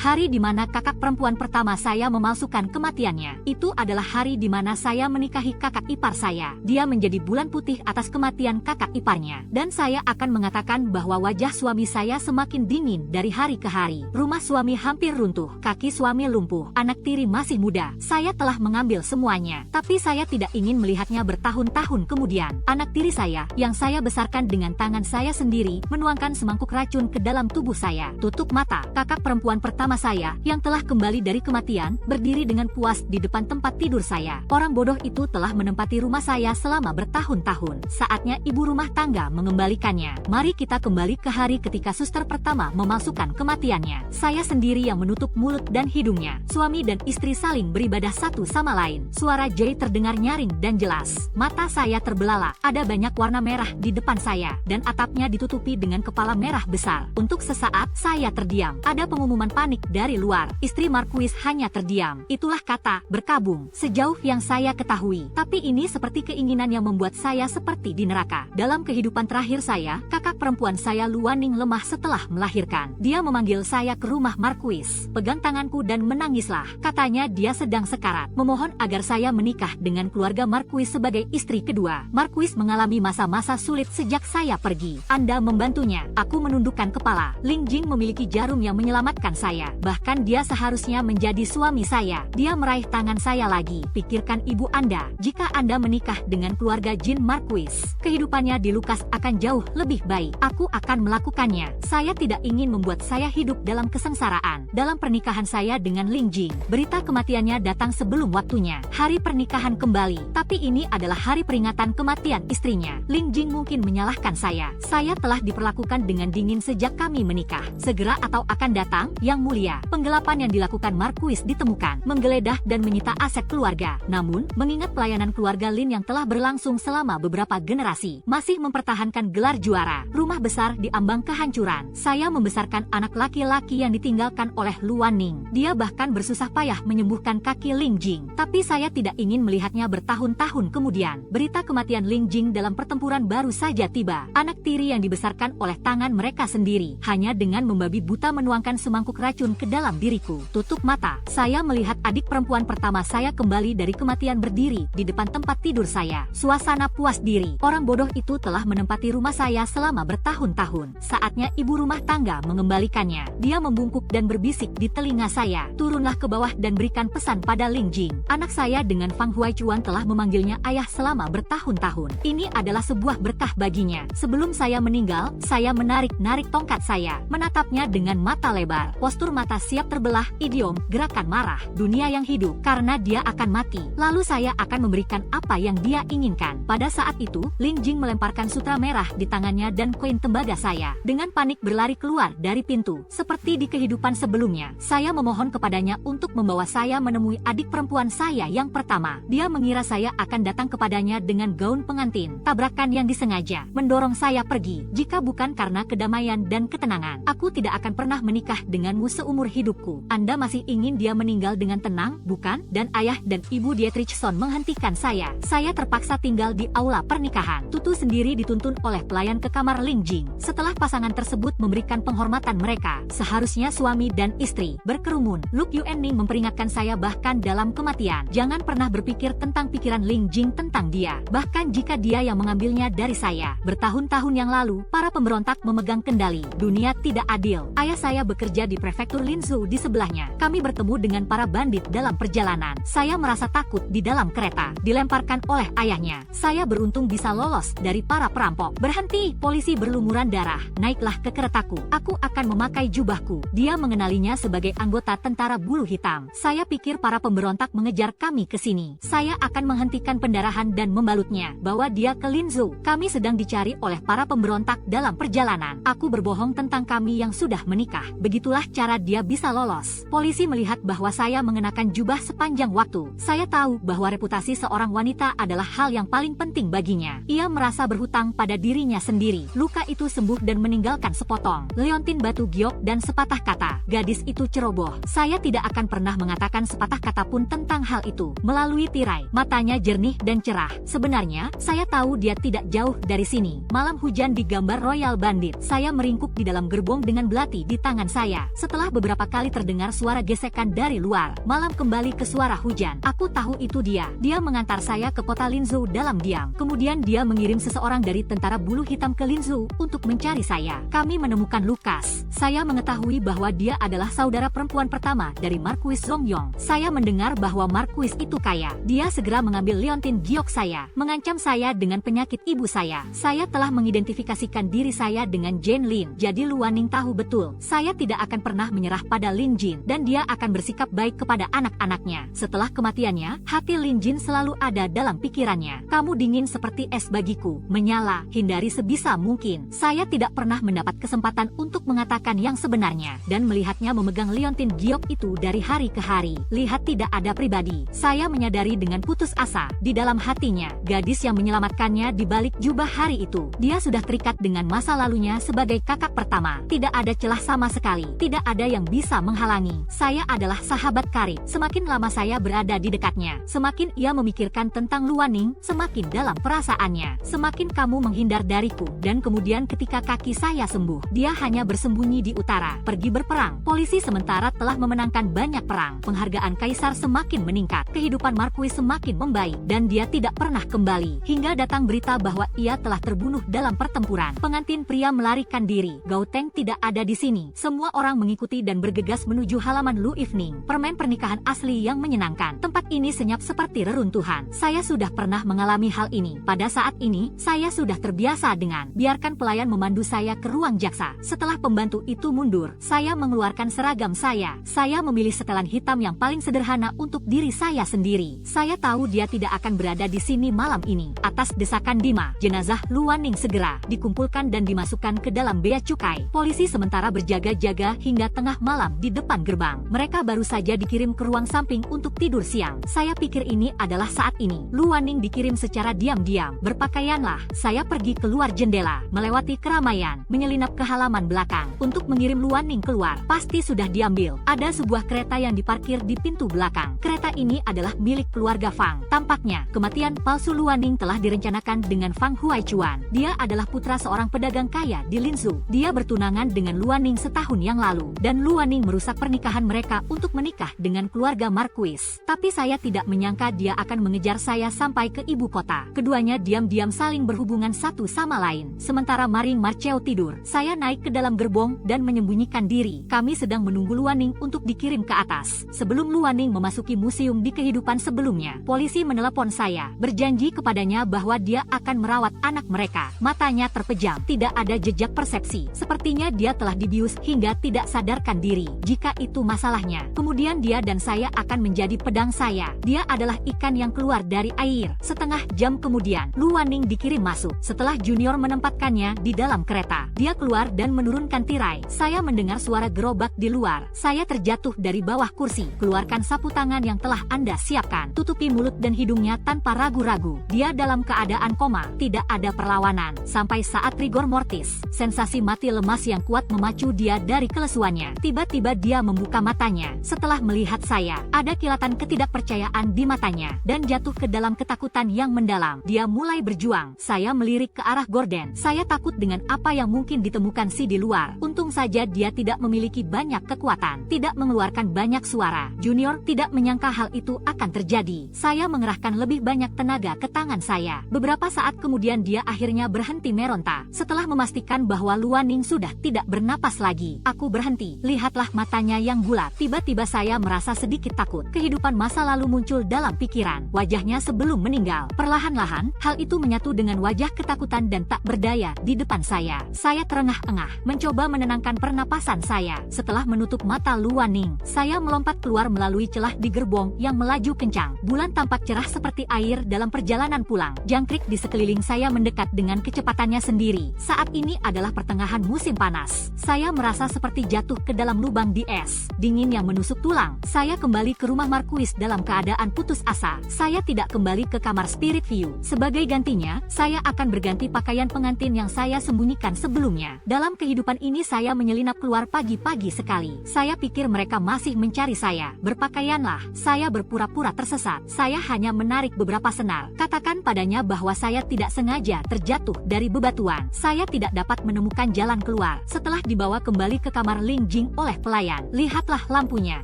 Hari di mana kakak perempuan pertama saya memalsukan kematiannya. Itu adalah hari di mana saya menikahi kakak ipar saya. Dia menjadi bulan putih atas kematian kakak iparnya. Dan saya akan mengatakan bahwa wajah suami saya semakin dingin dari hari ke hari. Rumah suami hampir runtuh, kaki suami lumpuh, anak tiri masih muda. Saya telah mengambil semuanya. Tapi saya tidak ingin melihatnya bertahun-tahun kemudian. Anak tiri saya, yang saya besarkan dengan tangan saya sendiri, menuangkan semangkuk racun ke dalam tubuh saya. Tutup mata, kakak perempuan pertama saya, yang telah kembali dari kematian, berdiri dengan puas di depan tempat tidur saya. Orang bodoh itu telah menempati rumah saya selama bertahun-tahun. Saatnya ibu rumah tangga mengembalikannya. Mari kita kembali ke hari ketika suster pertama memalsukan kematiannya. Saya sendiri yang menutup mulut dan hidungnya. Suami dan istri saling beribadah satu sama lain. Suara Joy terdengar nyaring dan jelas. Mata saya terbelalak. Ada banyak warna merah di depan saya, dan atapnya ditutupi dengan kepala merah besar. Untuk sesaat, saya terdiam. Ada pengumuman panik dari luar. Istri Marquis hanya terdiam. Itulah kata berkabung sejauh yang saya ketahui. Tapi ini seperti keinginan yang membuat saya seperti di neraka. Dalam kehidupan terakhir saya, kakak perempuan saya Luaning lemah setelah melahirkan. Dia memanggil saya ke rumah Marquis. Pegang tanganku dan menangislah. Katanya dia sedang sekarat. Memohon agar saya menikah dengan keluarga Marquis sebagai istri kedua. Marquis mengalami masa-masa sulit sejak saya pergi. Anda membantunya. Aku menundukkan kepala. Ling Jing memiliki jarum yang menyelamatkan saya. Bahkan dia seharusnya menjadi suami saya. Dia meraih tangan saya lagi. Pikirkan ibu Anda. Jika Anda menikah dengan keluarga Jin Marquis, kehidupannya di Lukas akan jauh lebih baik. Aku akan melakukannya. Saya tidak ingin membuat saya hidup dalam kesengsaraan. Dalam pernikahan saya dengan Ling Jing, berita kematiannya datang sebelum waktunya. Hari pernikahan kembali. Tapi ini adalah hari peringatan kematian istrinya. Ling Jing mungkin menyalahkan saya. Saya telah diperlakukan dengan dingin sejak kami menikah. Segera atau akan datang, Yang Mulia. Penggelapan yang dilakukan Marquis ditemukan, menggeledah dan menyita aset keluarga. Namun, mengingat pelayanan keluarga Lin yang telah berlangsung selama beberapa generasi, masih mempertahankan gelar juara. Rumah besar di ambang kehancuran. Saya membesarkan anak laki-laki yang ditinggalkan oleh Luaning. Dia bahkan bersusah payah menyembuhkan kaki Ling Jing. Tapi saya tidak ingin melihatnya bertahun-tahun kemudian. Berita kematian Ling Jing dalam pertempuran baru saja tiba. Anak tiri yang dibesarkan oleh tangan mereka sendiri. Hanya dengan membabi buta menuangkan semangkuk racun ke dalam diriku. Tutup mata, saya melihat adik perempuan pertama saya kembali dari kematian berdiri di depan tempat tidur saya. Suasana puas diri. Orang bodoh itu telah menempati rumah saya selama bertahun-tahun. Saatnya ibu rumah tangga mengembalikannya. Dia membungkuk dan berbisik di telinga saya. Turunlah ke bawah dan berikan pesan pada Ling Jing. Anak saya dengan Fang Huaichuan telah memanggilnya ayah selama bertahun-tahun. Ini adalah sebuah berkah baginya. Sebelum saya meninggal, saya menarik-narik tongkat saya, menatapnya dengan mata lebar. Postur mata siap terbelah, idiom, gerakan marah. Dunia yang hidup, karena dia akan mati. Lalu saya akan memberikan apa yang dia inginkan. Pada saat itu, Ling Jing melemparkan sutra merah di tangannya dan koin tembaga saya. Dengan panik berlari keluar dari pintu. Seperti di kehidupan sebelumnya, saya memohon kepadanya untuk membawa saya menemui adik perempuan saya yang pertama. Dia mengira saya akan datang kepadanya dengan gaun pengantin. Tabrakan yang disengaja mendorong saya pergi. Jika bukan karena kedamaian dan ketenangan, aku tidak akan pernah menikah denganmu seumur hidupku. Anda masih ingin dia meninggal dengan tenang, bukan? Dan ayah dan ibu Dietrichson menghentikan saya. Saya terpaksa tinggal di aula pernikahan. Tutu sendiri dituntun oleh pelayan ke kamar Ling Jing. Setelah pasangan tersebut memberikan penghormatan mereka, seharusnya suami dan istri berkerumun. Luk Yuanning memperingatkan saya bahkan dalam kematian. Jangan pernah berpikir tentang pikiran Ling Jing tentang dia. Bahkan jika dia yang mengambilnya dari saya. Bertahun-tahun yang lalu, para pemberontak memegang kendali. Dunia tidak adil. Ayah saya bekerja di prefektur Linzhou di sebelahnya. Kami bertemu dengan para bandit dalam perjalanan. Saya merasa takut di dalam kereta. Dilemparkan oleh ayahnya. Saya beruntung bisa lolos dari para perampok. Berhenti! Polisi berlumuran darah. Naiklah ke keretaku. Aku akan memakai jubahku. Dia mengenalinya sebagai anggota tentara bulu hitam. Saya pikir para pemberontak mengejar kami ke sini. Saya akan menghentikan pendarahan dan membalutnya. Bawa dia ke Linzhou. Kami sedang dicari oleh para pemberontak dalam perjalanan. Aku berbohong tentang kami yang sudah menikah. Begitulah cara dia bisa lolos. Polisi melihat bahwa saya mengenakan jubah sepanjang waktu. Saya tahu bahwa reputasi seorang wanita adalah hal yang paling penting baginya. Ia merasa berhutang pada dirinya sendiri. Luka itu sembuh dan meninggalkan sepotong leontin batu giok dan sepatah kata. Gadis itu ceroboh. Saya tidak akan pernah mengatakan sepatah kata pun tentang hal itu. Melalui tirai, matanya jernih dan cerah. Sebenarnya, saya tahu dia tidak jauh dari sini. Malam hujan di gambar Royal Bandit. Saya meringkuk di dalam gerbong dengan belati di tangan saya. Setelah beberapa kali terdengar suara gesekan dari luar. Malam kembali ke suara hujan. Aku tahu itu dia. Dia mengantar saya ke kota Linzhou dalam diam. Kemudian dia mengirim seseorang dari tentara bulu hitam ke Linzhou untuk mencari saya. Kami menemukan Lukas. Saya mengetahui bahwa dia adalah saudara perempuan pertama dari Marquis Zongyong. Saya mendengar bahwa Marquis itu kaya. Dia segera mengambil liontin giok saya, mengancam saya dengan penyakit ibu saya. Saya telah mengidentifikasikan diri saya dengan Jane Lin. Jadi Luan Ning tahu betul, saya tidak akan pernah menyerah pada Lin Jin, dan dia akan bersikap baik kepada anak-anaknya. Setelah kematiannya, hati Lin Jin selalu ada dalam pikirannya. Kamu dingin seperti es bagiku, menyala, hindari sebisa mungkin. Saya tidak pernah mendapat kesempatan untuk mengatakan yang sebenarnya, dan melihatnya memegang liontin giok itu dari hari ke hari. Lihat tidak ada pribadi. Saya menyadari dengan putus asa, di dalam hatinya, gadis yang menyelamatkannya di balik jubah hari itu. Dia sudah terikat dengan masa lalunya sebagai kakak pertama. Tidak ada celah sama sekali. Tidak ada yang bisa menghalangi. Saya adalah sahabat karib. Semakin lama saya berada di dekatnya, semakin ia memikirkan tentang Luan Ning, semakin dalam perasaannya. Semakin kamu menghindar dariku, dan kemudian ketika kaki saya sembuh, dia hanya bersembunyi di utara, pergi berperang. Polisi sementara telah memenangkan banyak perang. Penghargaan kaisar semakin meningkat. Kehidupan Marquis semakin membaik, dan dia tidak pernah kembali. Hingga datang berita bahwa ia telah terbunuh dalam pertempuran. Pengantin pria melarikan diri. Gauteng tidak ada di sini. Semua orang mengikuti dan bergegas menuju halaman Lu Evening. Permen pernikahan asli yang menyenangkan. Tempat ini senyap seperti reruntuhan. Saya sudah pernah mengalami hal ini. Pada saat ini, saya sudah terbiasa dengan biarkan pelayan memandu saya ke ruang jaksa. Setelah pembantu itu mundur, saya mengeluarkan seragam saya. Saya memilih setelan hitam yang paling sederhana untuk diri saya sendiri. Saya tahu dia tidak akan berada di sini malam ini. Atas desakan Dima, jenazah Luan Ning segera dikumpulkan dan dimasukkan ke dalam bea cukai. Polisi sementara berjaga-jaga hingga tengah malam di depan gerbang. Mereka baru saja dikirim ke ruang samping untuk tidur siang. Saya pikir ini adalah saat ini. Luan Ning dikirim secara diam-diam. Berpakaianlah. Saya pergi keluar jendela, melewati keramaian, menyelinap ke halaman belakang untuk mengirim Luan Ning keluar. Pasti sudah diambil. Ada sebuah kereta yang diparkir di pintu belakang. Kereta ini adalah milik keluarga Fang. Tampaknya, kematian palsu Luan Ning telah direncanakan dengan Fang Huaichuan. Dia adalah putra seorang pedagang kaya di Linzhou. Dia bertunangan dengan Luan Ning setahun yang lalu, dan Luan Ning merusak pernikahan mereka untuk menikah dengan keluarga Marquis. Tapi saya tidak menyangka dia akan mengejar saya sampai ke ibu kota. Keduanya diam-diam saling berhubungan satu sama lain. Sementara Maring Marcheo tidur, saya naik ke dalam gerbong dan menyembunyikan diri. Kami sedang menunggu Luan Ning untuk dikirim ke atas. Sebelum Luan Ning memasuki museum di kehidupan sebelumnya, polisi menelepon saya, berjanji kepadanya bahwa dia akan merawat anak mereka. Matanya terpejam, tidak ada jejak persepsi. Sepertinya dia telah dibius hingga tidak sadarkan diri. Jika itu masalahnya, kemudian dia dan saya akan menjadi pedang saya. Dia adalah ikan yang keluar dari air. Setengah jam kemudian, Luan Ning dikirim masuk. Setelah Junior menempatkannya di dalam kereta, dia keluar dan menurunkan tirai. Saya mendengar suara gerobak di luar. Saya terjatuh dari bawah kursi. Keluarkan sapu tangan yang telah Anda siapkan. Tutupi mulut dan hidungnya tanpa ragu-ragu. Dia dalam keadaan koma. Tidak ada perlawanan. Sampai saat rigor mortis, sensasi mati lemas yang kuat memacu dia dari kelesuannya. Tiba-tiba dia membuka matanya. Setelah melihat saya, ada kilatan ketidakpercayaan di matanya, dan jatuh ke dalam ketakutan yang mendalam. Dia mulai berjuang. Saya melirik ke arah Gordon. Saya takut dengan apa yang mungkin ditemukan si di luar. Untung saja dia tidak memiliki banyak kekuatan, tidak mengeluarkan banyak suara. Junior tidak menyangka hal itu akan terjadi. Saya mengerahkan lebih banyak tenaga ke tangan saya. Beberapa saat kemudian dia akhirnya berhenti meronta. Setelah memastikan bahwa Luan Ning sudah tidak bernapas lagi, aku berhenti. Lihatlah matanya yang bulat. Tiba-tiba saya merasa sedikit takut. Kehidupan masa lalu muncul dalam pikiran. Wajahnya sebelum meninggal. Perlahan-lahan, hal itu menyatu dengan wajah ketakutan dan tak berdaya di depan saya. Saya terengah-engah, mencoba menenangkan pernapasan saya. Setelah menutup mata Luan Ning, saya melompat keluar melalui celah di gerbong yang melaju kencang. Bulan tampak cerah seperti air dalam perjalanan pulang. Jangkrik di sekeliling saya mendekat dengan kecepatannya sendiri. Saat ini adalah pertengahan musim panas. Saya merasa seperti jatuh ke dalam lubang di es, dingin yang menusuk tulang. Saya kembali ke rumah Marquis dalam keadaan putus asa. Saya tidak kembali ke kamar Spirit View. Sebagai gantinya, saya akan berganti pakaian pengantin yang saya sembunyikan sebelumnya. Dalam kehidupan ini saya menyelinap keluar pagi-pagi sekali. Saya pikir mereka masih mencari saya. Berpakaianlah. Saya berpura-pura tersesat. Saya hanya menarik beberapa senar. Katakan padanya bahwa saya tidak sengaja terjatuh dari bebatuan. Saya tidak dapat menemukan jalan keluar. Setelah dibawa kembali ke kamar Ling Jing oleh pelayan. Lihatlah lampunya.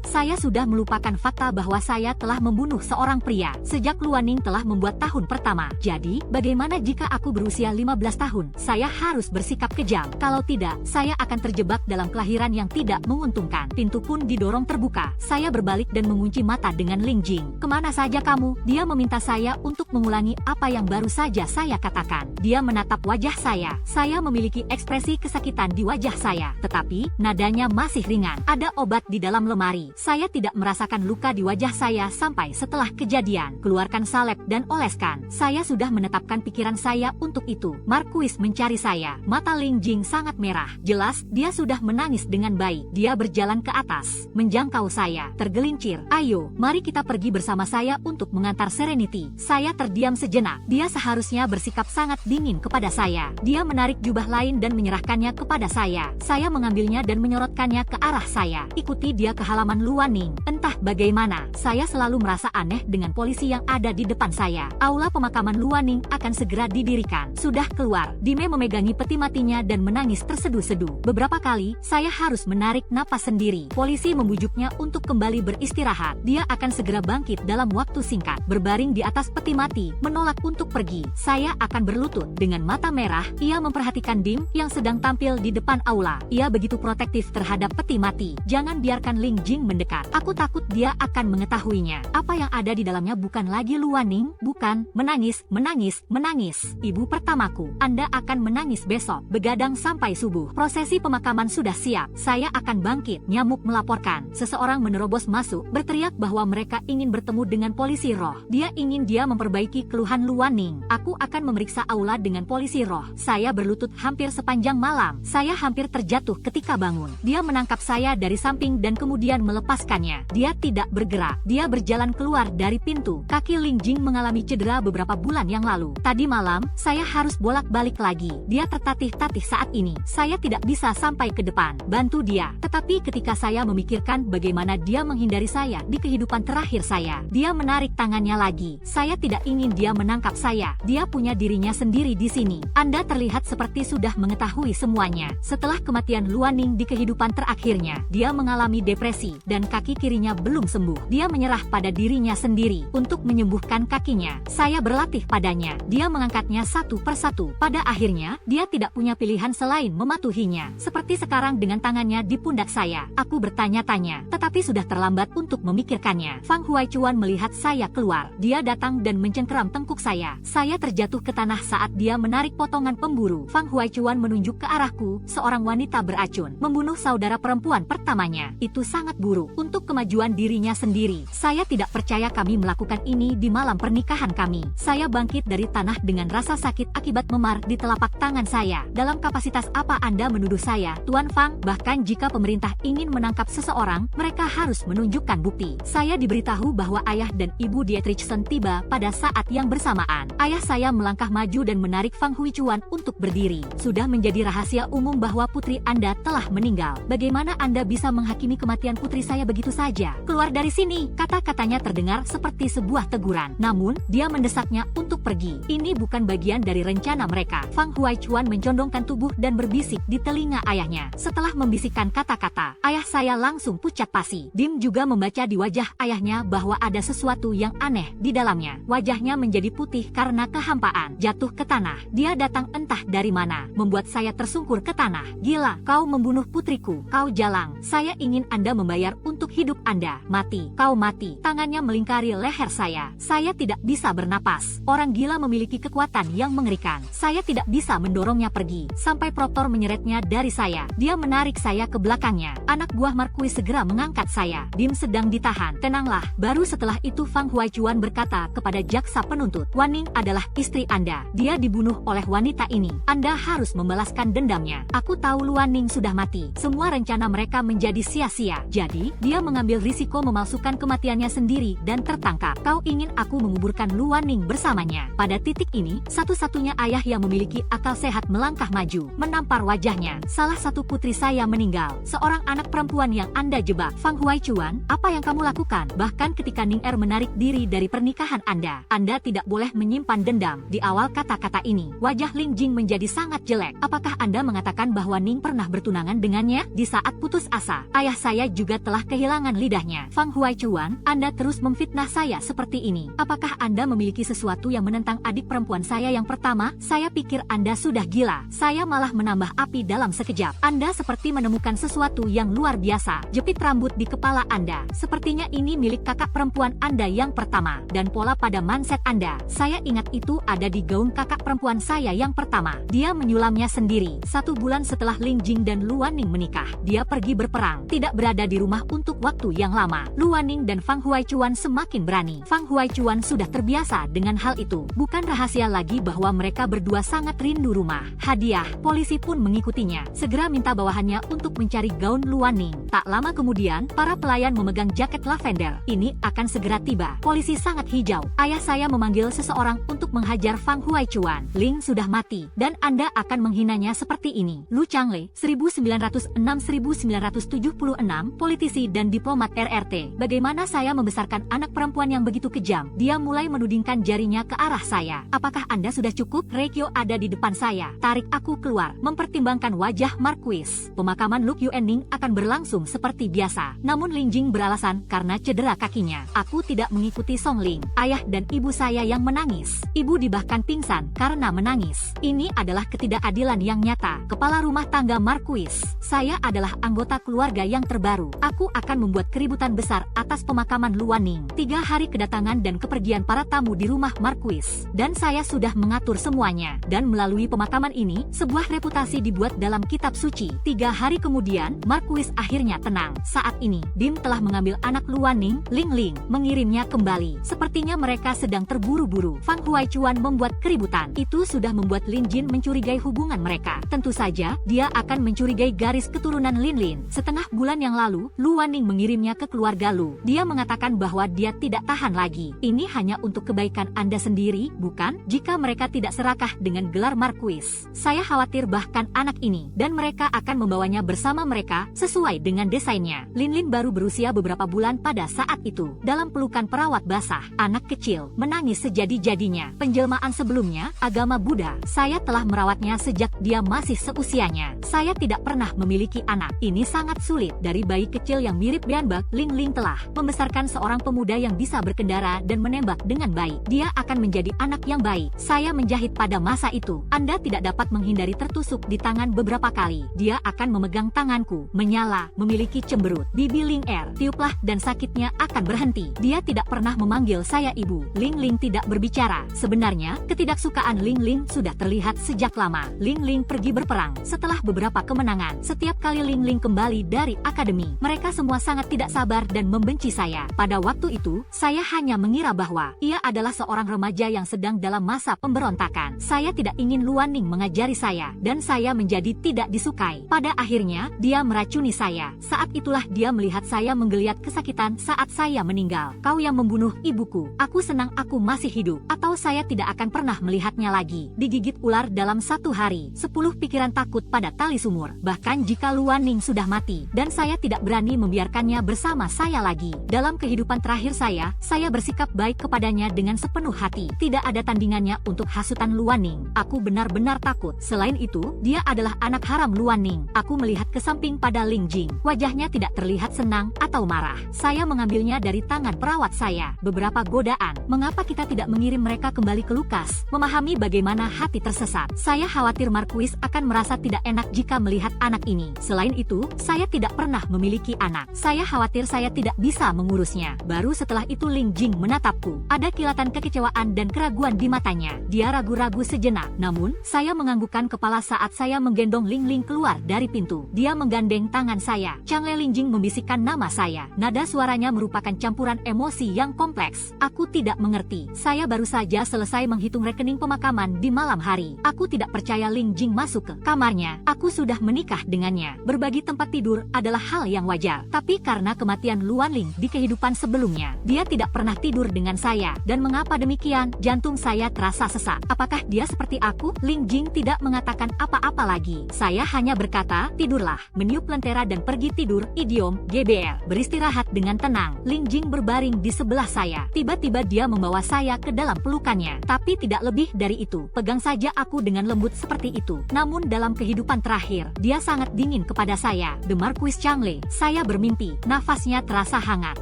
Saya sudah melupakan fakta bahwa saya telah membunuh seorang pria sejak Luaning telah membuat tahun pertama. Jadi, bagaimana jika aku berusia 15 tahun? Saya harus bersikap kejam. Kalau tidak, saya akan terjebak dalam kelahiran yang tidak menguntungkan. Pintu pun didorong terbuka. Saya berbalik dan mengunci mata dengan Ling Jing. Kemana saja kamu? Dia meminta saya untuk mengulangi apa yang baru saja saya katakan. Dia menatap wajah saya. Saya memiliki ekspresi kesakitan di wajah saya. Tetapi, nadanya masih ringan. Ada obat di dalam lemari. Saya tidak merasakan luka di wajah saya sampai setelah kejadian. Keluarkan salep dan oleskan. Saya sudah menetapkan pikiran saya untuk itu. Marquis mencari saya. Mata Ling Jing sangat merah. Jelas, dia sudah menangis dengan baik. Dia berjalan ke atas, menjangkau saya, tergelincir. Ayo, mari kita pergi bersama saya untuk mengantar Serenity. Saya terdiam sejenak. Dia seharusnya bersikap sangat dingin kepada saya. Dia menarik jubah lain dan menyerahkannya kepada saya. Saya mengambilnya dan menyorotkannya ke arah saya. Ikuti dia ke halaman Luaning. Entah bagaimana, saya selalu merasa aneh dengan polisi yang ada di depan saya. Aula pemakaman Luaning akan segera didirikan. Sudah keluar. Dime memegangi peti matinya dan menangis terseduh-seduh. Beberapa kali, saya harus menarik napas sendiri. Polisi membujuknya untuk kembali beristirahat. Dia akan segera bangkit dalam waktu singkat. Berbaring di atas peti mati, menolak untuk pergi. Saya akan berlutut. Dengan mata merah, ia memperhatikan Dim yang sedang tampil di depan aula. Ia begitu protektif terhadap peti mati. Jangan biarkan Ling Jing mendekat. Aku takut dia akan mengetahuinya. Apa yang ada di dalamnya bukan lagi Luaning, bukan. Menangis, menangis, menangis. Ibu pertamaku, Anda akan menangis besok. Begadang sampai subuh. Prosesi pemakaman sudah siap. Saya akan bangkit. Nyamuk melaporkan. Seseorang menerobos masuk, berteriak bahwa mereka ingin bertemu dengan polisi roh. Dia ingin dia memperbaiki keluhan Luaning. Aku akan memeriksa aula dengan polisi roh. Saya berlutut hampir sepanjang malam. Saya hampir terjatuh ketika bangun. Dia menangkap saya dari samping dan kemudian melepaskannya. Dia tidak bergerak. Dia berjalan keluar dari pintu. Kaki Ling Jing mengalami cedera beberapa bulan yang lalu. Tadi malam, saya harus bolak-balik lagi. Dia tertatih-tatih saat ini. Saya tidak bisa sampai ke depan. Bantu dia. Tetapi ketika saya memikirkan bagaimana dia menghindari saya di kehidupan terakhir saya, dia menarik tangannya lagi. Saya tidak ingin dia menangkap saya. Dia punya dirinya sendiri di sini. Anda terlihat seperti sudah mengetahui semuanya. Setelah kematian Luaning di kehidupan terakhirnya, dia mengalami depresi dan kaki kirinya belum sembuh. Dia menyerah pada dirinya sendiri untuk menyembuhkan kakinya. Saya berlatih padanya. Dia mengangkatnya satu persatu. Pada akhirnya, dia tidak punya pilihan selain mematuhinya. Seperti sekarang dengan tangannya di pundak saya. Aku bertanya-tanya, tetapi sudah terlambat untuk memikirkannya. Fang Huaichuan melihat saya keluar. Dia datang dan mencengkeram tengkuk saya. Saya terjatuh ke tanah saat dia menarik potongan pemburu. Fang Huaichuan menunjuk ke arahku, seorang wanita beracun, membunuh saudara perempuan pertamanya. Itu sangat buruk untuk kemajuan dirinya sendiri. Saya tidak percaya kami melakukan ini di malam pernikahan kami. Saya bangkit dari tanah dengan rasa sakit akibat memar di telapak tangan saya. Dalam kapasitas apa Anda menuduh saya, Tuan Fang? Bahkan jika pemerintah ingin menangkap seseorang, mereka harus menunjukkan bukti. Saya diberitahu bahwa ayah dan ibu Dietrichson tiba pada saat yang bersamaan. Ayah saya melangkah maju dan menarik Fang Huichuan untuk berdiri. Sudah menjadi rahasia umum bahwa putri Anda telah meninggal. Bagaimana Anda bisa menghakimi kematian putri saya begitu saja? Keluar dari sini! Kata-katanya terdengar seperti sebuah teguran. Namun, dia mendesaknya untuk pergi. Ini bukan bagian dari rencana mereka. Fang Huichuan mencondongkan tubuh dan berbisik di telinga ayahnya. Setelah membisikkan kata-kata, ayah saya langsung pucat pasi. Dim juga membaca di wajah ayahnya bahwa ada sesuatu yang aneh di dalamnya. Wajahnya menjadi putih karena kehampaan. Jatuh ke tanah. Dia datang entah dari mana, membuat saya tersungkur ke tanah. Gila, kau membunuh putriku. Kau jalang. Saya ingin Anda membayar untuk hidup Anda. Mati. Kau mati. Tangannya melingkari leher saya. Saya tidak bisa bernapas. Orang gila memiliki kekuatan yang mengerikan. Saya tidak bisa mendorongnya pergi, sampai Proktor menyeretnya dari saya. Dia menarik saya ke belakangnya. Anak buah Marquis segera mengangkat saya. Dim sedang ditahan. Tenanglah. Baru setelah itu Fang Huaichuan berkata kepada jaksa penuntut, Waning adalah istri Anda. Dia dibunuh oleh wanita ini. Anda harus membalaskan dendamnya. Aku tahu Luaning sudah mati. Semua rencana mereka menjadi sia-sia. Jadi, dia mengambil berisiko memalsukan kematiannya sendiri dan tertangkap. Kau ingin aku menguburkan Luaning bersamanya. Pada titik ini, satu-satunya ayah yang memiliki akal sehat melangkah maju, menampar wajahnya. Salah satu putri saya meninggal, seorang anak perempuan yang Anda jebak. Fang Huaichuan, apa yang kamu lakukan? Bahkan ketika Ning Er menarik diri dari pernikahan Anda tidak boleh menyimpan dendam. Di awal kata-kata ini, wajah Ling Jing menjadi sangat jelek. Apakah Anda mengatakan bahwa Ning pernah bertunangan dengannya? Di saat putus asa, ayah saya juga telah kehilangan lidahnya. Fang Huaichuan, Anda terus memfitnah saya seperti ini. Apakah Anda memiliki sesuatu yang menentang adik perempuan saya yang pertama? Saya pikir Anda sudah gila. Saya malah menambah api dalam sekejap. Anda seperti menemukan sesuatu yang luar biasa. Jepit rambut di kepala Anda. Sepertinya ini milik kakak perempuan Anda yang pertama. Dan pola pada mindset Anda. Saya ingat itu ada di gaun kakak perempuan saya yang pertama. Dia menyulamnya sendiri. 1 bulan setelah Ling Jing dan Luaning menikah, dia pergi berperang. Tidak berada di rumah untuk waktu yang lama. Luaning dan Fang Huaichuan semakin berani. Fang Huaichuan sudah terbiasa dengan hal itu. Bukan rahasia lagi bahwa mereka berdua sangat rindu rumah. Hadiah, polisi pun mengikutinya. Segera minta bawahannya untuk mencari gaun Luaning. Tak lama kemudian, para pelayan memegang jaket lavender. Ini akan segera tiba. Polisi sangat hijau. Ayah saya memanggil seseorang untuk menghajar Fang Huaichuan. Ling sudah mati, dan Anda akan menghinanya seperti ini. Lu Changle, 1906-1976, politisi dan diplomat RRT. Bagaimana saya membesarkan anak perempuan yang begitu kejam? Dia mulai menudingkan jarinya ke arah saya. Apakah Anda sudah cukup? Rekyo ada di depan saya. Tarik aku keluar. Mempertimbangkan wajah Marquis. Pemakaman Luk Yuening akan berlangsung seperti biasa. Namun Ling Jing beralasan karena cedera kakinya. Aku tidak mengikuti Song Ling. Ayah dan ibu saya yang menangis. Ibu bahkan pingsan karena menangis. Ini adalah ketidakadilan yang nyata. Kepala rumah tangga Marquis. Saya adalah anggota keluarga yang terbaru. Aku akan membuat keributan besar atas pemakaman Luaning. 3 hari kedatangan dan kepergian para tamu di rumah Marquis. Dan saya sudah mengatur semuanya. Dan melalui pemakaman ini, sebuah reputasi dibuat dalam kitab suci. 3 hari kemudian, Marquis akhirnya tenang. Saat ini, Dim telah mengambil anak Luaning, Ling Ling, mengirimnya kembali. Sepertinya mereka sedang terburu-buru. Fang Huaichuan membuat keributan. Itu sudah membuat Lin Jin mencurigai hubungan mereka. Tentu saja, dia akan mencurigai garis keturunan Lin Lin. Setengah bulan yang lalu, Luaning mengirimnya ke keluarga Lu. Dia mengatakan bahwa dia tidak tahan lagi. Ini hanya untuk kebaikan Anda sendiri, bukan? Jika mereka tidak serakah dengan gelar Marquis, saya khawatir bahkan anak ini dan mereka akan membawanya bersama mereka sesuai dengan desainnya. Lin Lin baru berusia beberapa bulan pada saat itu. Dalam pelukan perawat basah, anak kecil menangis sejadi-jadinya. Penjelmaan sebelumnya, agama Buddha. Saya telah merawatnya sejak dia masih seusianya. Saya tidak pernah memiliki anak. Ini sangat sulit. Dari bayi kecil yang mirip Bianbak, Ling Ling telah membesarkan seorang pemuda yang bisa berkendara dan menembak dengan baik. Dia akan menjadi anak yang baik. Saya menjahit pada masa itu. Anda tidak dapat menghindari tertusuk di tangan beberapa kali. Dia akan memegang tanganku, menyala, memiliki cemberut. Bibi Ling Er, tiuplah dan sakitnya akan berhenti. Dia tidak pernah memanggil saya ibu. Ling Ling tidak berbicara. Sebenarnya, ketidaksukaan Ling Ling sudah terlihat sejak lama. Ling Ling pergi berperang. Setelah beberapa kemenangan, setiap kali Ling Ling kembali dari akademi, mereka semua sangat tidak sabar dan membenci saya. Pada waktu itu, saya hanya mengira bahwa ia adalah seorang remaja yang sedang dalam masa pemberontakan. Saya tidak ingin Luaning mengajari saya, dan saya menjadi tidak disukai. Pada akhirnya, dia meracuni saya. Saat itulah dia melihat saya menggeliat kesakitan saat saya meninggal. Kau yang membunuh ibuku. Aku senang aku masih hidup, atau saya tidak akan pernah melihatnya lagi. Digigit ular dalam 1 hari. 10 pikiran takut pada tali sumur. Bahkan jika Luaning sudah mati, dan saya tidak berani membiarkannya bersama saya lagi. Dalam kehidupan terakhir saya bersikap baik kepadanya dengan sepenuh hati. Tidak ada tandingannya untuk hasutan Luaning. Aku benar-benar takut. Selain itu, dia adalah anak haram Luaning. Aku melihat ke samping pada Ling Jing. Wajahnya tidak terlihat senang atau marah. Saya mengambilnya dari tangan perawat saya. Beberapa godaan. Mengapa kita tidak mengirim mereka kembali ke Lukas? Memahami bagaimana hati tersesat. Saya khawatir Marquis akan merasa tidak enak jika melihat anak ini. Selain itu, saya tidak pernah memiliki anak. Saya khawatir saya tidak bisa mengurusnya. Baru setelah itu Ling Jing menatapku. Ada kilatan kekecewaan dan keraguan di matanya. Dia ragu-ragu sejenak. Namun, saya menganggukkan kepala saat saya menggendong Ling Ling keluar dari pintu. Dia menggandeng tangan saya. Changle Ling Jing membisikkan nama saya. Nada suaranya merupakan campuran emosi yang kompleks. Aku tidak mengerti. Saya baru saja selesai menghitung rekening pemakaman di malam hari. Aku tidak percaya Ling Jing masuk ke kamarnya. Aku sudah menikah dengannya. Berbagi tempat tidur adalah hal yang wajar. Tapi karena kematian Luan Ling di kehidupan sebelumnya. Dia tidak pernah tidur dengan saya. Dan mengapa demikian? Jantung saya terasa sesak. Apakah dia seperti aku? Ling Jing tidak mengatakan apa-apa lagi. Saya hanya berkata, tidurlah, meniup lentera dan pergi tidur. Idiom, GBL. Beristirahat dengan tenang. Ling Jing berbaring di sebelah saya. Tiba-tiba dia membawa saya ke dalam pelukannya. Tapi tidak lebih dari itu. Pegang saja aku dengan lembut seperti itu. Namun dalam kehidupan terakhir, dia sangat dingin kepada saya. The Marquis Changle. Saya bermimpi. Nafasnya terasa hangat.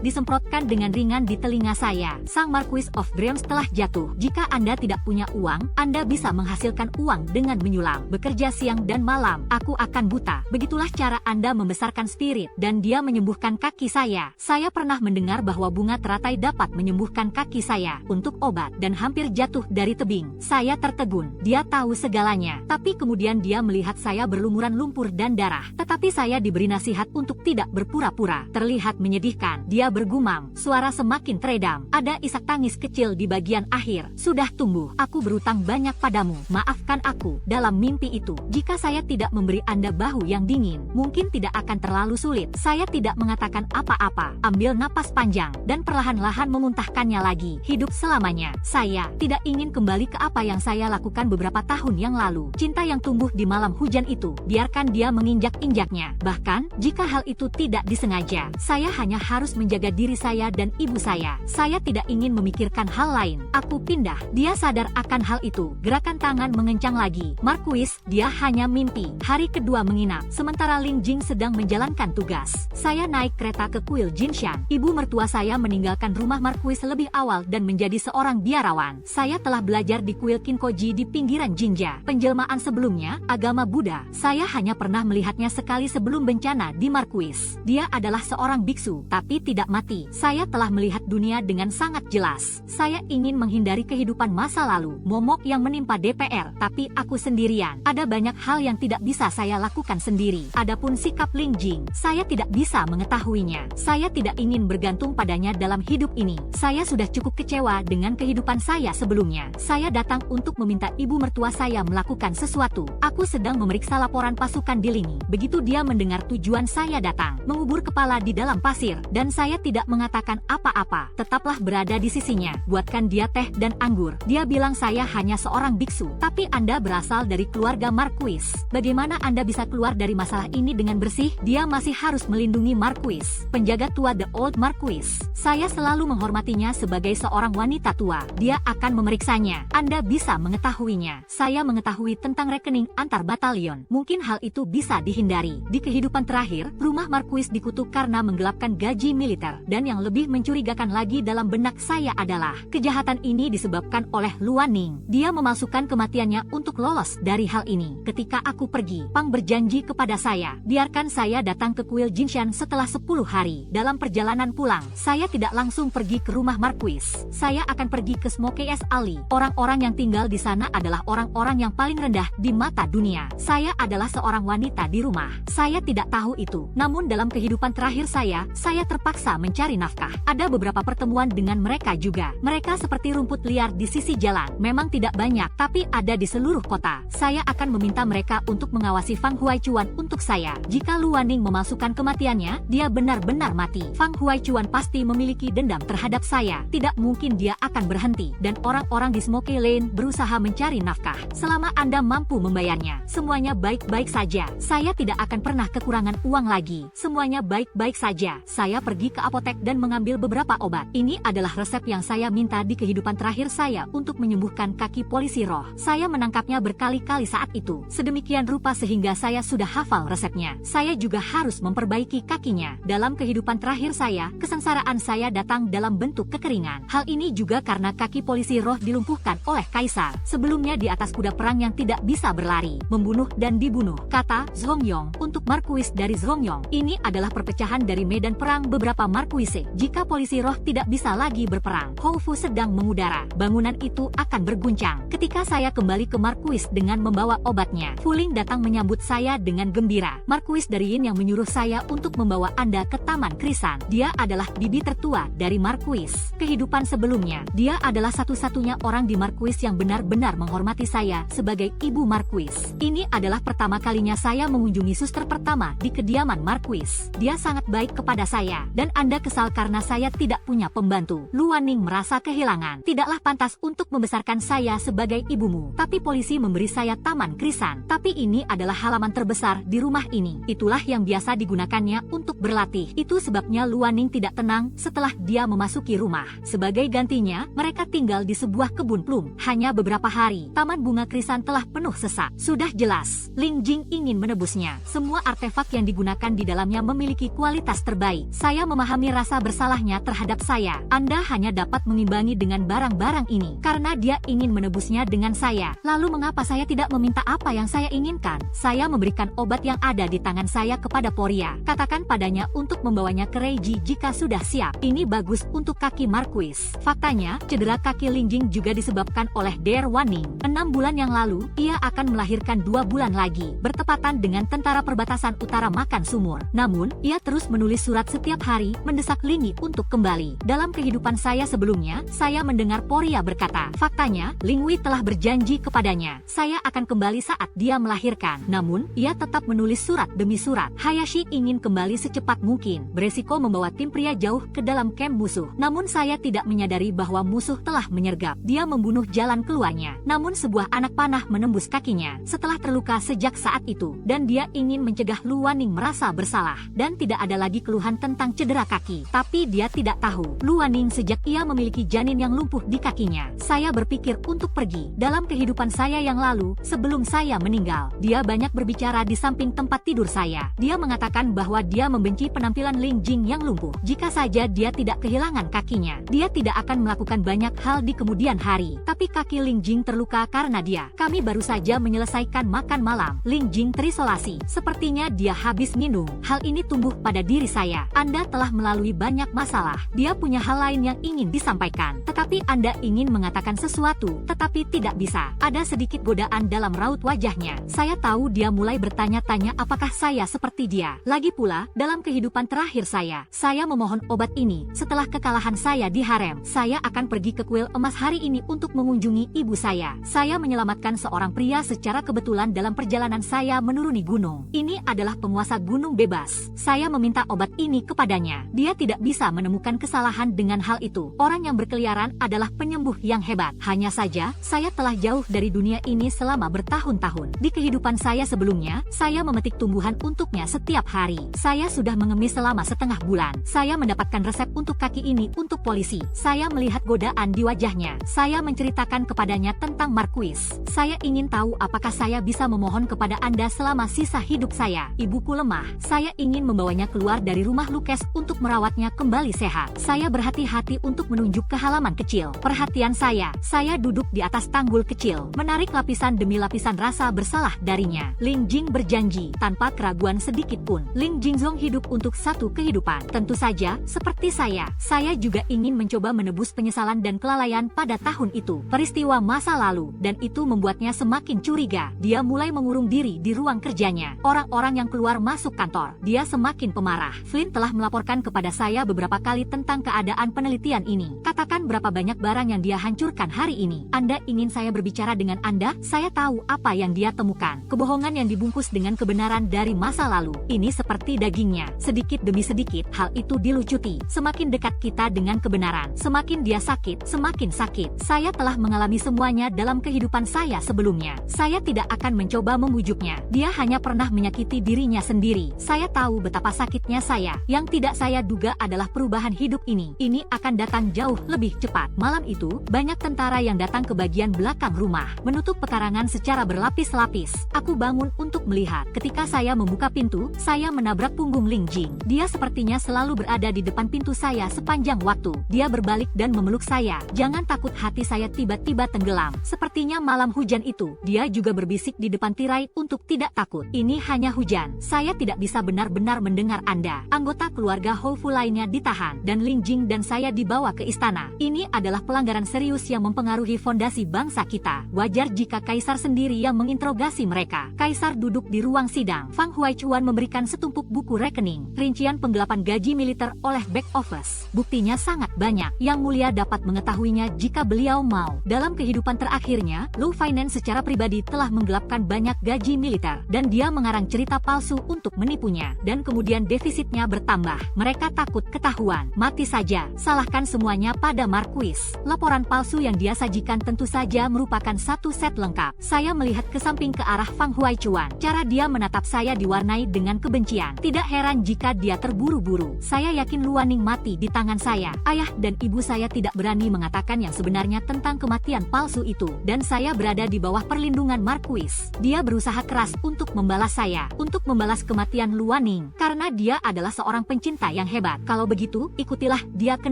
Disemprotkan dengan ringan di telinga saya. Sang Marquis of Dreams telah jatuh. Jika Anda tidak punya uang, Anda bisa menghasilkan uang dengan menyulam. Bekerja siang dan malam. Aku akan buta. Begitulah cara Anda membesarkan spirit. Dan dia menyembuhkan kaki saya. Saya pernah mendengar bahwa bunga teratai dapat menyembuhkan kaki saya untuk obat dan hampir jatuh dari tebing. Saya tertegun. Dia tahu segalanya. Tapi kemudian dia melihat saya berlumuran lumpur dan darah. Tetapi saya diberi nasihat untuk tidak berpura-pura. Terlihat menyedihkan. Dia bergumam. Suara semakin teredam. Ada isak tangis kecil di bagian akhir. Sudah tumbuh. Aku berutang banyak padamu. Maafkan aku. Dalam mimpi itu, jika saya tidak memberi Anda bahu yang dingin, mungkin tidak akan terlalu sulit. Saya tidak mengatakan apa-apa. Ambil napas panjang dan perlahan-lahan memuntahkannya lagi. Hidup selamanya. Saya tidak ingin kembali ke apa yang saya lakukan beberapa tahun yang lalu. Cinta yang tumbuh di malam hujan itu, biarkan dia menginjak-injaknya. Bahkan, jika hal itu tidak disengaja, saya hanya harus menjaga diri saya dan ibu saya. Saya tidak ingin memikirkan hal lain. Aku pindah. Dia sadar akan hal itu. Gerakan tangan mengencang lagi. Marquis, dia hanya mimpi. Hari kedua menginap. Sementara Ling Jing sedang menjalankan tugas. Saya naik kereta ke kuil Jinshan. Ibu mertua saya meninggalkan rumah Marquis lebih awal dan menjadi seorang biarawan. Saya telah belajar di kuil Kinkoji di pinggiran Jinja. Penjelmaan sebelumnya, agama Buddha. Saya hanya pernah melihatnya sekali sebelum bencana di Marquis. Dia adalah seorang biksu, tapi tidak mati. Saya telah melihat dunia dengan sangat jelas. Saya ingin menghindari kehidupan masa lalu, momok yang menimpa DPR, tapi aku sendirian. Ada banyak hal yang tidak bisa saya lakukan sendiri. Adapun sikap Ling Jing, saya tidak bisa mengetahuinya. Saya tidak ingin bergantung padanya dalam hidup ini. Saya sudah cukup kecewa dengan kehidupan saya sebelumnya. Saya datang untuk meminta ibu mertua saya melakukan sesuatu. Aku sedang memeriksa laporan pasukan di Lingi. Begitu dia mendengar tujuan saya datang, mengubur kepala di dalam pasir, dan saya tidak mengatakan apa-apa. Tetaplah berada di sisinya. Buatkan dia teh dan anggur. Dia bilang saya hanya seorang biksu. Tapi Anda berasal dari keluarga Marquis. Bagaimana Anda bisa keluar dari masalah ini dengan bersih? Dia masih harus melindungi Marquis. Penjaga tua The Old Marquis. Saya selalu menghormatinya sebagai seorang wanita tua. Dia akan memeriksanya. Anda bisa mengetahuinya. Saya mengetahui tentang rekening antar batalion. Mungkin hal itu bisa dihindari. Di kehidupan terakhir, rumah Marquis dikutuk karena menggelapkan gaji militer. Dan yang lebih mencurigakan lagi dalam benak saya adalah kejahatan ini disebabkan oleh Luan Ning. Dia memasukkan kematiannya untuk lolos dari hal ini. Ketika aku pergi, Pang berjanji kepada saya, biarkan saya datang ke kuil Jinshan setelah 10 hari. Dalam perjalanan pulang, saya tidak langsung pergi ke rumah Marquis. Saya akan pergi ke Smokey's Alley. Orang-orang yang tinggal di sana adalah orang-orang yang paling rendah di mata dunia. Saya adalah seorang wanita di rumah. Saya tidak tahu itu. Namun dalam kehidupan terakhir saya terpaksa mencari nafkah. Ada beberapa pertemuan dengan mereka juga. Mereka seperti rumput liar di sisi jalan. Memang tidak banyak, tapi ada di seluruh kota. Saya akan meminta mereka untuk mengawasi Fang Huaichuan untuk saya. Jika Luan Ning memasukkan kematiannya, dia benar-benar mati. Fang Huaichuan pasti memiliki dendam terhadap saya. Tidak mungkin dia akan berhenti. Dan orang-orang di Smoky Lane berusaha mencari nafkah. Selama Anda mampu membayarnya, semuanya baik-baik saja. Saya tidak akan pernah kekurangan uang lagi. Semuanya baik-baik saja. Saya pergi ke apotek dan mengambil beberapa obat. Ini adalah resep yang saya minta di kehidupan terakhir saya untuk menyembuhkan kaki polisi roh. Saya menangkapnya berkali-kali saat itu. Sedemikian rupa sehingga saya sudah hafal resepnya. Saya juga harus memperbaiki kakinya. Dalam kehidupan terakhir saya, kesengsaraan saya datang dalam bentuk kekeringan. Hal ini juga karena kaki polisi roh dilumpuhkan oleh Kaisar. Sebelumnya di atas kuda perang yang tidak bisa berlari, membunuh dan dibunuh. Kata Zhongyong untuk Marquis dari Zhongyong. Ini adalah perpecahan dari medan perang beberapa Marquise. Jika polisi roh tidak bisa lagi berperang, Hou Fu sedang mengudara. Bangunan itu akan berguncang. Ketika saya kembali ke Marquis dengan membawa obatnya, Fu Ling datang menyambut saya dengan gembira. Marquis dari Yin yang menyuruh saya untuk membawa Anda ke Taman Krisan. Dia adalah bibi tertua dari Marquis. Kehidupan sebelumnya, dia adalah satu-satunya orang di Marquis yang benar-benar menghormati saya sebagai ibu Marquis. Ini adalah pertama kalinya saya mengunjungi suster pertama di kediaman Marquis. Dia sangat baik kepada saya, dan Anda kesal karena saya tidak punya pembantu. Luaning merasa kehilangan. Tidaklah pantas untuk membesarkan saya sebagai ibumu, tapi polisi memberi saya Taman Krisan. Tapi ini adalah halaman terbesar di rumah ini. Itulah yang biasa digunakannya untuk berlatih. Itu sebabnya Luaning tidak tenang setelah dia memasuki rumah. Sebagai gantinya, mereka tinggal di sebuah kebun plum. Hanya beberapa hari, Taman Bunga Krisan telah penuh sesak. Sudah jelas, Ling Jing ingin menebusnya. Semua artefak yang digunakan di dalamnya memiliki kualitas terbaik. Saya memahami rasa bersalahnya terhadap saya. Anda hanya dapat mengimbangi dengan barang-barang ini karena dia ingin menebusnya dengan saya. Lalu mengapa saya tidak meminta apa yang saya inginkan? Saya memberikan obat yang ada di tangan saya kepada Poria. Katakan padanya untuk membawanya ke Reiji jika sudah siap. Ini bagus untuk kaki Marquis. Faktanya, cedera kaki Ling Jing juga disebabkan oleh Der Waning. 6 bulan yang lalu, ia akan melahirkan 2 bulan lagi, bertepatan dengan tentara perbatasan utara makan sumur. Namun, ia terus menulis surat setiap hari, mendesak Lingi untuk kembali. Dalam kehidupan saya sebelumnya, saya mendengar Poria berkata, faktanya, Ling Wei telah berjanji kepadanya, saya akan kembali saat dia melahirkan. Namun, ia tetap menulis surat demi surat. Hayashi ingin kembali secepat mungkin, beresiko membawa tim pria jauh ke dalam kamp musuh. Namun saya tidak menyadari bahwa musuh telah menyergap. Dia membunuh jalan keluarnya. Namun sebuah anak panah menembus kakinya setelah terluka sejak saat itu, dan dia ingin mencegah Luaning merasa bersalah dan tidak ada lagi keluhan tentang cedera kaki. Tapi dia tidak tahu, Luaning sejak ia memiliki janin yang lumpuh di kakinya. Saya berpikir untuk pergi. Dalam kehidupan saya yang lalu, sebelum saya meninggal, dia banyak berbicara di samping tempat tidur saya. Dia mengatakan bahwa dia membenci penampilan Ling Jing yang lumpuh. Jika saja dia tidak kehilangan kakinya, dia tidak akan melakukan banyak hal di kemudian hari. Tapi kaki Ling Jing terluka karena dia. Kami baru saja menyelesaikan makan malam. Ling Jing terisolasi. Sepertinya dia habis minum. Hal ini tumbuh pada diri saya. Anda telah melalui banyak masalah. Dia punya hal lain yang ingin disampaikan. Tetapi Anda ingin mengatakan sesuatu, tetapi tidak bisa. Ada sedikit godaan dalam raut wajahnya. Saya tahu dia mulai bertanya-tanya apakah saya seperti dia. Lagi pula, dalam kehidupan terakhir saya memohon obat ini. Setelah kekalahan saya di harem, saya akan pergi ke kuil emas hari ini untuk mengunjungi ibu saya. Saya menyelamatkan seorang pria secara kebetulan dalam perjalanan saya menuruni gunung. Ini adalah penguasa gunung bebas. Saya meminta obat ini kepadanya. Dia tidak bisa menemukan kesalahan dengan hal itu. Orang yang berkeliaran adalah penyembuh yang hebat. Hanya saja, saya telah jauh dari dunia ini selama bertahun-tahun. Di kehidupan saya sebelumnya, saya memetik tumbuhan untuknya setiap hari. Saya sudah mengemis selama setengah bulan. Saya mendapatkan resep untuk kaki ini untuk polisi. Saya melihat godaan di wajahnya. Saya menceritakan kepadanya tentang Marquis. Saya ingin tahu apakah saya bisa memohon kepada Anda selama sisa hidup saya. Ibuku lemah. Saya ingin membawanya keluar dari rumah Lukes untuk merawatnya kembali sehat. Saya berhati-hati untuk menunjuk ke halaman kecil. Perhatian saya duduk di atas tanggul kecil, menarik lapisan demi lapisan rasa bersalah darinya. Ling Jing berjanji, tanpa keraguan sedikit pun, Ling Jingzong hidup untuk satu kehidupan. Tentu saja, seperti saya juga ingin mencoba menebus penyesalan dan kelalaian pada tahun itu. Peristiwa masa lalu, dan itu membuatnya semakin curiga. Dia mulai mengurung diri di ruang kerjanya. Orang-orang yang keluar masuk kantor. Dia semakin pemarah. Flynn telah melaporkan kepada saya beberapa kali tentang keadaan penelitian ini. Katakan berapa banyak barang yang dia hancurkan hari ini. Anda ingin saya berbicara dengan Anda? Saya tahu apa yang dia temukan. Kebohongan yang dibungkus dengan kebenaran dari masa lalu. Ini seperti dagingnya. Sedikit demi sedikit, hal itu dilucuti. Semakin dekat kita dengan kebenaran, semakin dia sakit, semakin sakit. Saya telah mengalami semuanya dalam kehidupan saya sebelumnya. Saya tidak akan mencoba membujuknya. Dia hanya pernah menyakiti dirinya sendiri. Saya tahu betapa sakitnya saya. Yang tidak saya duga adalah perubahan hidup ini. Ini akan datang jauh lebih cepat. Malam itu, banyak tentara yang datang ke bagian belakang rumah, menutup pekarangan secara berlapis-lapis. Aku bangun untuk melihat. Ketika saya membuka pintu, saya menabrak punggung Ling Jing. Dia sepertinya selalu berada di depan pintu saya sepanjang waktu. Dia berbalik dan memeluk saya. Jangan takut, hati saya tiba-tiba tenggelam. Sepertinya malam hujan itu. Dia juga berbisik di depan tirai untuk tidak takut. Ini hanya hujan. Saya tidak bisa benar-benar mendengar Anda. Anggota keluarga Houfu lainnya ditahan, dan Ling Jing dan saya dibawa ke istana. Ini adalah pelanggaran serius yang mempengaruhi fondasi bangsa kita. Wajar jika Kaisar sendiri yang menginterogasi mereka. Kaisar duduk di ruang sidang. Fang Huaichuan memberikan setumpuk buku rekening, rincian penggelapan gaji militer oleh back office. Buktinya sangat banyak. Yang mulia dapat mengetahuinya jika beliau mau. Dalam kehidupan terakhirnya, Lu Finance secara pribadi telah menggelapkan banyak gaji militer, dan dia mengarang cerita palsu untuk menipunya. Dan kemudian David defisitnya bertambah. Mereka takut ketahuan. Mati saja, salahkan semuanya pada Marquis. Laporan palsu yang dia sajikan tentu saja merupakan satu set lengkap. Saya melihat ke samping ke arah Fang Huaichuan. Cara dia menatap saya diwarnai dengan kebencian. Tidak heran jika dia terburu-buru. Saya yakin Luaning mati di tangan saya. Ayah dan ibu saya tidak berani mengatakan yang sebenarnya tentang kematian palsu itu. Dan saya berada di bawah perlindungan Marquis. Dia berusaha keras untuk membalas saya. Untuk membalas kematian Luaning. Karena dia adalah seorang pencinta yang hebat. Kalau begitu, ikutilah dia ke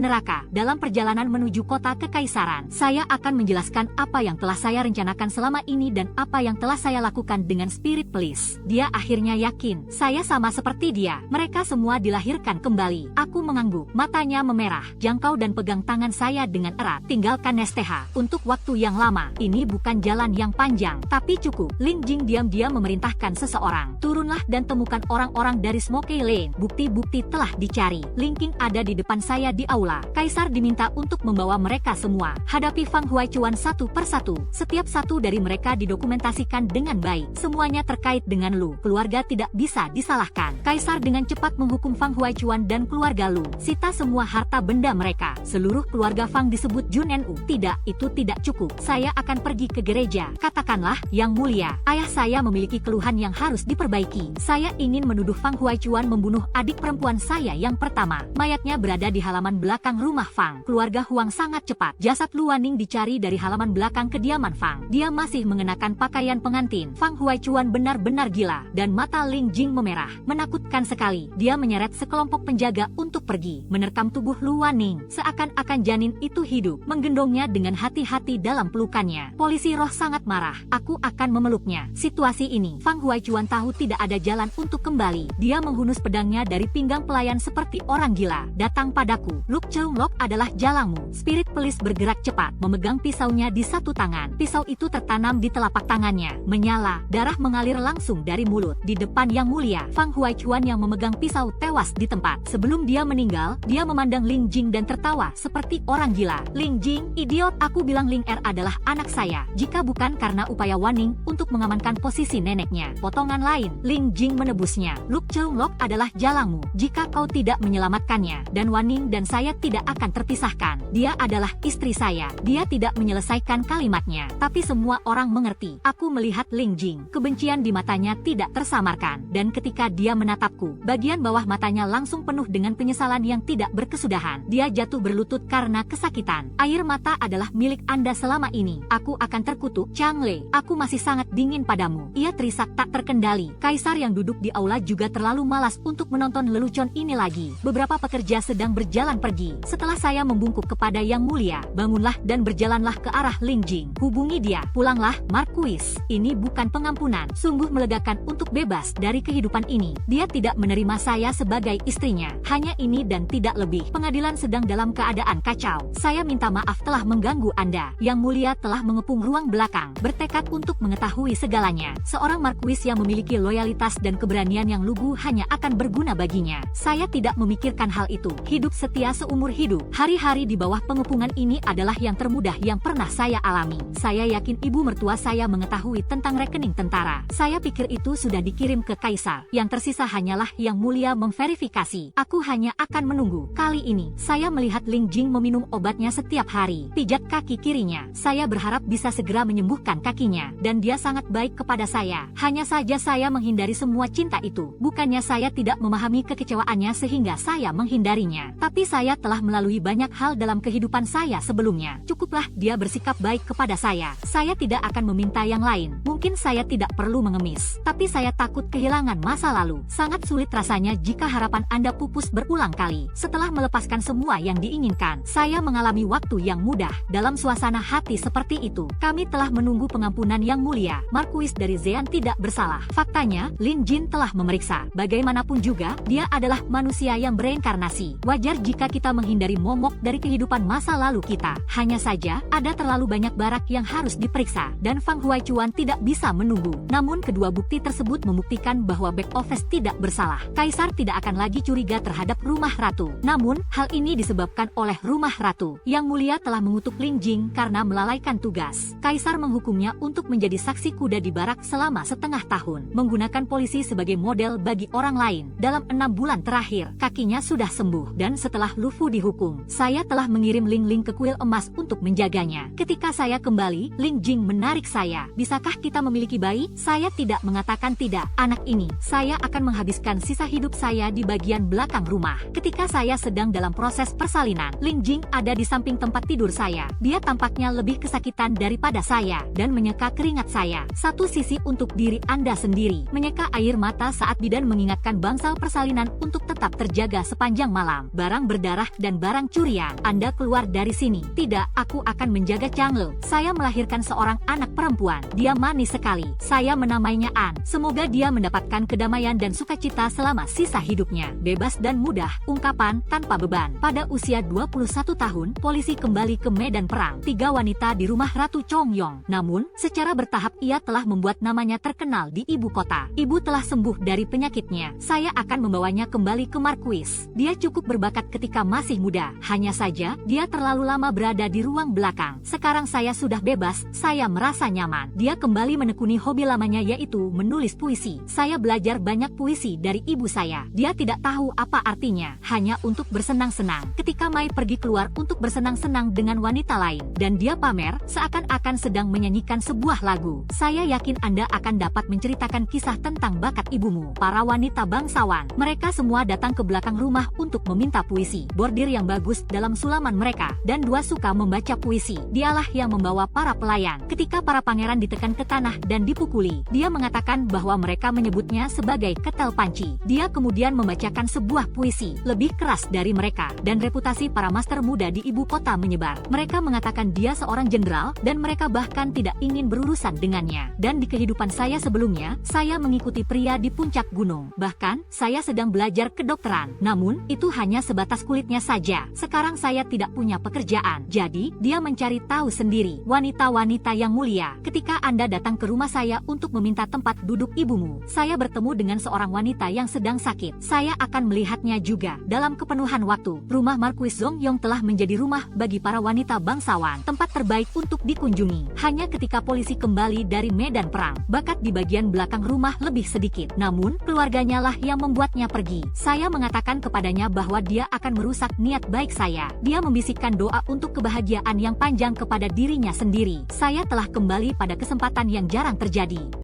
neraka. Dalam perjalanan menuju kota kekaisaran, saya akan menjelaskan apa yang telah saya rencanakan selama ini dan apa yang telah saya lakukan dengan Spirit Police. Dia akhirnya yakin, saya sama seperti dia. Mereka semua dilahirkan kembali. Aku mengangguk, matanya memerah. Jangkau dan pegang tangan saya dengan erat. Tinggalkan STH. Untuk waktu yang lama. Ini bukan jalan yang panjang, tapi cukup. Ling Jing diam-diam memerintahkan seseorang. Turunlah dan temukan orang-orang dari Smoky Lane. Bukti-bukti telah dicari. Ling Qing ada di depan saya di aula. Kaisar diminta untuk membawa mereka semua. Hadapi Fang Huaichuan satu persatu. Setiap satu dari mereka didokumentasikan dengan baik. Semuanya terkait dengan Lu. Keluarga tidak bisa disalahkan. Kaisar dengan cepat menghukum Fang Huaichuan dan keluarga Lu. Sita semua harta benda mereka. Seluruh keluarga Fang disebut Jun Nu. Tidak, itu tidak cukup. Saya akan pergi ke gereja. Katakanlah, Yang Mulia, ayah saya memiliki keluhan yang harus diperbaiki. Saya ingin menuduh Fang Huaichuan membunuh adik perempuan saya yang pertama. Mayatnya berada di halaman belakang rumah Fang. Keluarga Huang sangat cepat. Jasad Luaning dicari dari halaman belakang kediaman Fang. Dia masih mengenakan pakaian pengantin. Fang Huaichuan benar-benar gila. Dan mata Ling Jing memerah. Menakutkan sekali. Dia menyeret sekelompok penjaga untuk pergi. Menerkam tubuh Luaning. Seakan-akan janin itu hidup. Menggendongnya dengan hati-hati dalam pelukannya. Polisi roh sangat marah. Aku akan memeluknya. Situasi ini, Fang Huaichuan tahu tidak ada jalan untuk kembali. Dia menghunus pedangnya dari pinggang pelayan seperti orang gila. Datang padaku. Luk Cheung Lok adalah jalangmu. Spirit Police bergerak cepat, memegang pisaunya di satu tangan. Pisau itu tertanam di telapak tangannya. Menyala, darah mengalir langsung dari mulut. Di depan Yang Mulia, Fang Huaichuan yang memegang pisau tewas di tempat. Sebelum dia meninggal, dia memandang Ling Jing dan tertawa seperti orang gila. Ling Jing, idiot, aku bilang Ling Er adalah anak saya. Jika bukan karena upaya Waning untuk mengamankan posisi neneknya. Potongan lain, Ling Jing menebusnya. Luk Cheung Lok adalah jalangmu. Jika kau tidak menyelamatkannya, dan Waning dan saya tidak akan terpisahkan. Dia adalah istri saya. Dia tidak menyelesaikan kalimatnya. Tapi semua orang mengerti. Aku melihat Ling Jing. Kebencian di matanya tidak tersamarkan. Dan ketika dia menatapku, bagian bawah matanya langsung penuh dengan penyesalan yang tidak berkesudahan. Dia jatuh berlutut karena kesakitan. Air mata adalah milik Anda selama ini. Aku akan terkutuk. Chang Le, aku masih sangat dingin padamu. Ia terisak tak terkendali. Kaisar yang duduk di aula juga terlalu malas untuk menonton lelucon ini lagi. Beberapa pekerja sedang berjalan pergi. Setelah saya membungkuk kepada Yang Mulia, bangunlah dan berjalanlah ke arah Ling Jing. Hubungi dia. Pulanglah, Marquis. Ini bukan pengampunan. Sungguh melegakan untuk bebas dari kehidupan ini. Dia tidak menerima saya sebagai istrinya. Hanya ini dan tidak lebih. Pengadilan sedang dalam keadaan kacau. Saya minta maaf telah mengganggu Anda. Yang Mulia telah mengepung ruang belakang, bertekad untuk mengetahui segalanya. Seorang Marquis yang memiliki loyalitas dan keberanian yang lugu hanya akan berguna baginya. Saya tidak memikirkan hal itu. Hidup setia seumur hidup. Hari-hari di bawah pengepungan ini adalah yang termudah yang pernah saya alami. Saya yakin ibu mertua saya mengetahui tentang rekening tentara. Saya pikir itu sudah dikirim ke Kaisar. Yang tersisa hanyalah Yang Mulia memverifikasi. Aku hanya akan menunggu. Kali ini, saya melihat Ling Jing meminum obatnya setiap hari. Pijat kaki kirinya. Saya berharap bisa segera menyembuhkan kakinya. Dan dia sangat baik kepada saya. Hanya saja saya menghindari semua cinta itu. Bukannya saya tidak memahami kekecewaannya sehingga saya menghindarinya. Tapi saya telah melalui banyak hal dalam kehidupan saya sebelumnya. Cukuplah dia bersikap baik kepada saya. Saya tidak akan meminta yang lain. Mungkin saya tidak perlu mengemis. Tapi saya takut kehilangan masa lalu. Sangat sulit rasanya jika harapan Anda pupus berulang kali. Setelah melepaskan semua yang diinginkan, saya mengalami waktu yang mudah. Dalam suasana hati seperti itu, kami telah menunggu pengampunan Yang Mulia. Marquis dari Zean tidak bersalah. Faktanya, Lin Jin telah memeriksa. Bagaimanapun juga, dia adalah manusia yang bereinkarnasi. Wajar jika kita menghindari momok dari kehidupan masa lalu kita. Hanya saja, ada terlalu banyak barak yang harus diperiksa, dan Fang Huaichuan tidak bisa menunggu. Namun kedua bukti tersebut membuktikan bahwa back office tidak bersalah. Kaisar tidak akan lagi curiga terhadap rumah ratu. Namun, hal ini disebabkan oleh rumah ratu. Yang Mulia telah mengutuk Ling Jing karena melalaikan tugas. Kaisar menghukumnya untuk menjadi saksi kuda di barak selama setengah tahun, menggunakan polisi sebagai model bagi orang lain. dalam 6 bulan terakhir, kakinya sudah sembuh. Dan setelah Lufu dihukum, saya telah mengirim Ling Ling ke kuil emas untuk menjaganya. Ketika saya kembali, Ling Jing menarik saya. Bisakah kita memiliki bayi? Saya tidak mengatakan tidak. Anak ini, saya akan menghabiskan sisa hidup saya di bagian belakang rumah. Ketika saya sedang dalam proses persalinan, Ling Jing ada di samping tempat tidur saya. Dia tampaknya lebih kesakitan daripada saya dan menyeka keringat saya. Satu sisi untuk diri Anda sendiri, menyeka air mata saat bidan mengingatkan bangsal persalinan untuk tetap terjaga sepanjang malam. Barang berdarah dan barang curian. Anda keluar dari sini. Tidak, aku akan menjaga Changle. Saya melahirkan seorang anak perempuan. Dia manis sekali. Saya menamainya An. Semoga dia mendapatkan kedamaian dan sukacita selama sisa hidupnya. Bebas dan mudah, ungkapan tanpa beban. Pada usia 21 tahun, polisi kembali ke medan perang. 3 wanita di rumah Ratu Chongyong. Namun, secara bertahap ia telah membuat namanya terkenal di ibu kota. Ibu telah sembuh dari penyakitnya. Saya akan membawanya kembali ke Marquis. Dia cukup berbakat ketika masih muda. Hanya saja, dia terlalu lama berada di ruang belakang. Sekarang saya sudah bebas, saya merasa nyaman. Dia kembali menekuni hobi lamanya yaitu menulis puisi. Saya belajar banyak puisi dari ibu saya. Dia tidak tahu apa artinya, hanya untuk bersenang-senang. Ketika Mai pergi keluar untuk bersenang-senang dengan wanita lain, dan dia pamer, seakan-akan sedang menyanyikan sebuah lagu. Saya yakin Anda akan dapat menceritakan kisah tentang bakat ibumu. Para wanita bangsawan, mereka semua datang ke belakang rumah untuk meminta puisi. Bordir yang bagus dalam sulaman mereka, dan dua suka membaca puisi. Dialah yang membawa para pelayan. Ketika para pangeran ditekan ke tanah dan dipukuli, dia mengatakan bahwa mereka menyebutnya sebagai ketel panci. Dia kemudian membacakan sebuah puisi, lebih keras dari mereka, dan reputasi para master muda di ibu kota menyebar. Mereka mengatakan dia seorang jenderal, dan mereka bahkan tidak ingin berurusan dengannya. Dan di kehidupan saya sebelumnya, saya mengikuti pria di puncak gunung. Bahkan, saya sedang belajar kedokteran. Namun, itu hanya sebatas kulitnya saja. Sekarang saya tidak punya pekerjaan. Jadi, dia mencari tahu sendiri. Wanita-wanita yang mulia, ketika Anda datang ke rumah saya untuk meminta tempat duduk ibumu, saya bertemu dengan seorang wanita yang sedang sakit. Saya akan melihatnya juga. Dalam kepenuhan waktu, rumah Marquis Zongyong telah menjadi rumah bagi para wanita bangsawan, tempat terbaik untuk dikunjungi. Hanya ketika polisi kembali dari medan perang, bakat di bagian belakang rumah lebih sedikit. Namun, keluarganya lah yang membuatnya pergi. Saya mengatakan kepadanya bahwa dia akan merusak niat baik saya. Dia membisikkan doa untuk kebahagiaan yang panjang kepada dirinya sendiri. Saya telah kembali pada kesempatan yang jarang terjadi.